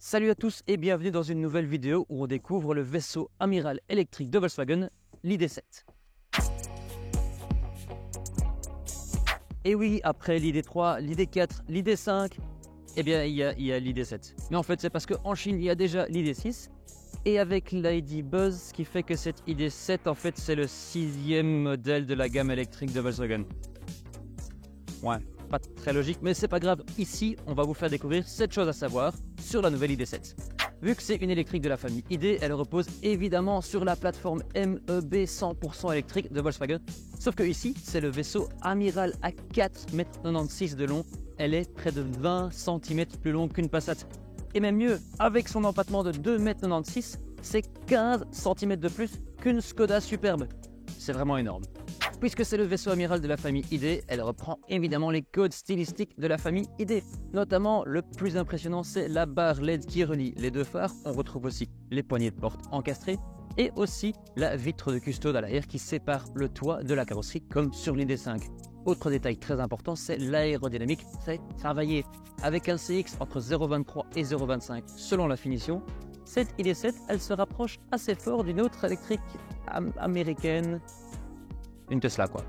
Salut à tous et bienvenue dans une nouvelle vidéo où on découvre le vaisseau amiral électrique de Volkswagen, l'ID7. Et oui, après l'ID3, l'ID4, l'ID5, eh bien il y a l'ID7. Mais en fait c'est parce qu'en Chine il y a déjà l'ID6 et avec l'ID Buzz, ce qui fait que cette ID7 en fait c'est le 6e modèle de la gamme électrique de Volkswagen. Ouais, pas très logique, mais c'est pas grave. Ici, on va vous faire découvrir 7 choses à savoir sur la nouvelle ID7. Vu que c'est une électrique de la famille ID, elle repose évidemment sur la plateforme MEB 100% électrique de Volkswagen. Sauf que ici, c'est le vaisseau amiral à 4,96 m de long. Elle est près de 20 cm plus longue qu'une Passat. Et même mieux, avec son empattement de 2,96 m, c'est 15 cm de plus qu'une Skoda Superbe. C'est vraiment énorme. Puisque c'est le vaisseau amiral de la famille ID, elle reprend évidemment les codes stylistiques de la famille ID. Notamment, le plus impressionnant, c'est la barre LED qui relie les deux phares. On retrouve aussi les poignées de porte encastrées et aussi la vitre de custode à l'arrière qui sépare le toit de la carrosserie comme sur l'ID5. Autre détail très important, c'est l'aérodynamique. C'est travaillé avec un CX entre 0,23 et 0,25 selon la finition. Cette ID7, elle se rapproche assez fort d'une autre électrique américaine. Une Tesla quoi.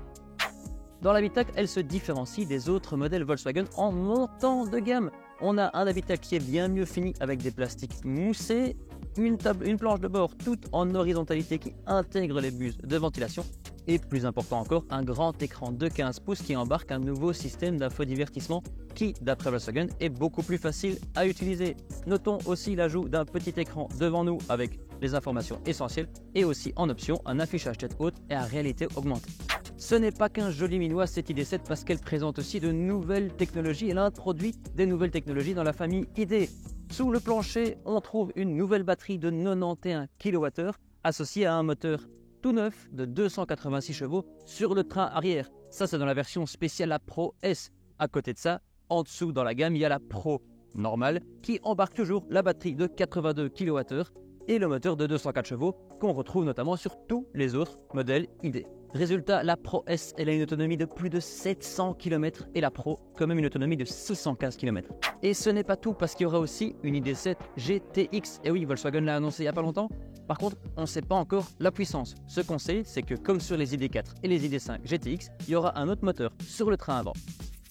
Dans l'habitacle, elle se différencie des autres modèles Volkswagen en montant de gamme. On a un habitacle qui est bien mieux fini avec des plastiques moussés, une planche de bord toute en horizontalité qui intègre les buses de ventilation et plus important encore, un grand écran de 15 pouces qui embarque un nouveau système d'infodivertissement qui, d'après Volkswagen, est beaucoup plus facile à utiliser. Notons aussi l'ajout d'un petit écran devant nous avec les informations essentielles et aussi en option un affichage tête haute et à réalité augmentée. Ce n'est pas qu'un joli minois cette ID7 parce qu'elle présente aussi de nouvelles technologies. Elle introduit des nouvelles technologies dans la famille ID. Sous le plancher, on trouve une nouvelle batterie de 91 kWh associée à un moteur tout neuf de 286 chevaux sur le train arrière. Ça, c'est dans la version spéciale, la Pro S. À côté de ça, en dessous dans la gamme, il y a la Pro normale qui embarque toujours la batterie de 82 kWh et le moteur de 204 chevaux qu'on retrouve notamment sur tous les autres modèles ID. Résultat, la Pro S, elle a une autonomie de plus de 700 km et la Pro, quand même une autonomie de 615 km. Et ce n'est pas tout parce qu'il y aura aussi une ID7 GTX. Et oui, Volkswagen l'a annoncé il n'y a pas longtemps. Par contre, on ne sait pas encore la puissance. Ce qu'on sait, c'est que comme sur les ID4 et les ID5 GTX, il y aura un autre moteur sur le train avant.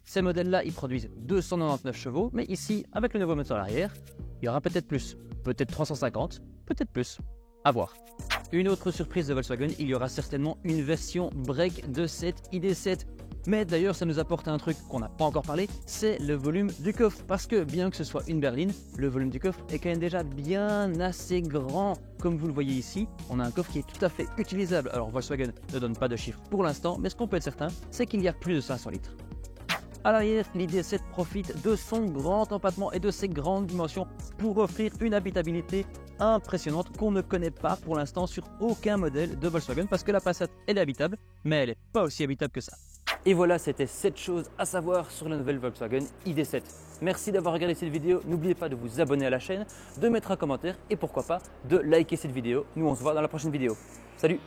Ces modèles-là, ils produisent 299 chevaux, mais ici, avec le nouveau moteur à l'arrière, il y aura peut-être plus. Peut-être 350, peut-être plus. À voir. Une autre surprise de Volkswagen, il y aura certainement une version break de cette ID7. Mais d'ailleurs, ça nous apporte un truc qu'on n'a pas encore parlé, c'est le volume du coffre. Parce que bien que ce soit une berline, le volume du coffre est quand même déjà bien assez grand. Comme vous le voyez ici, on a un coffre qui est tout à fait utilisable. Alors Volkswagen ne donne pas de chiffres pour l'instant, mais ce qu'on peut être certain, c'est qu'il y a plus de 500 litres. À l'arrière, l'ID7 profite de son grand empattement et de ses grandes dimensions pour offrir une habitabilité impressionnante qu'on ne connaît pas pour l'instant sur aucun modèle de Volkswagen parce que la Passat elle est habitable, mais elle n'est pas aussi habitable que ça. Et voilà, c'était 7 choses à savoir sur la nouvelle Volkswagen ID7. Merci d'avoir regardé cette vidéo, n'oubliez pas de vous abonner à la chaîne, de mettre un commentaire et pourquoi pas de liker cette vidéo. Nous on se voit dans la prochaine vidéo. Salut!